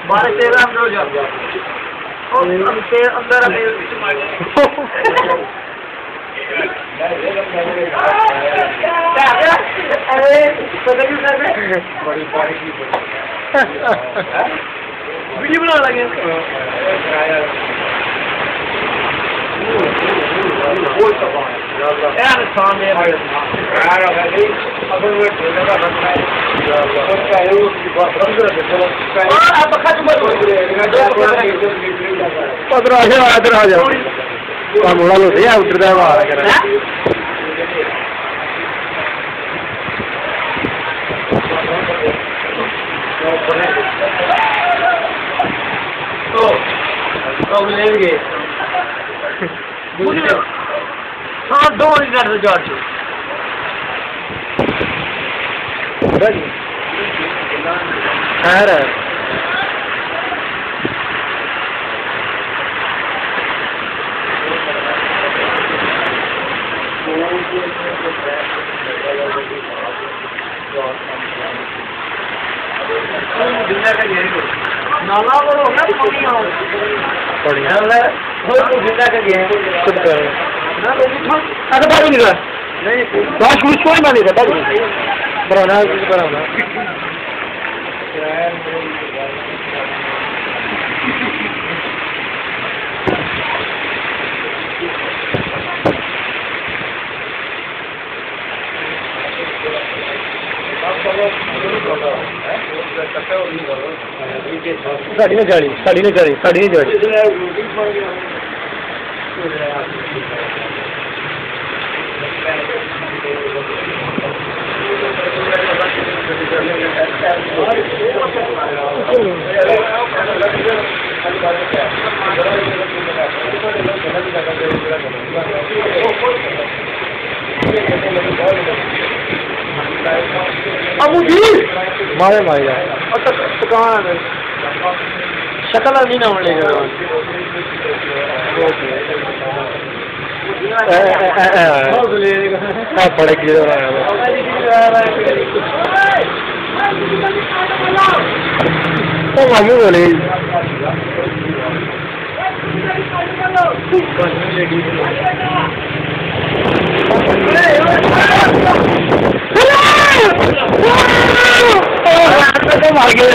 बारह तेरह हम रोज अंदर वीडियो बना लगे मुड़ा लो या उतरता है बाहर कर तो ले गए हाँ दो मिनट से जॉर्ज है नाला बोलो ना बढ़िया जिंदा का गेम खुद कर ना अरे बाहर निकला नहीं बात कुछ कोई ना नहीं था बनाना कुछ बनाना साड़ी ने जाली अबू जी मारे दुकान शक्ल नहीं ना होने पड़े की मामू बोले मार गए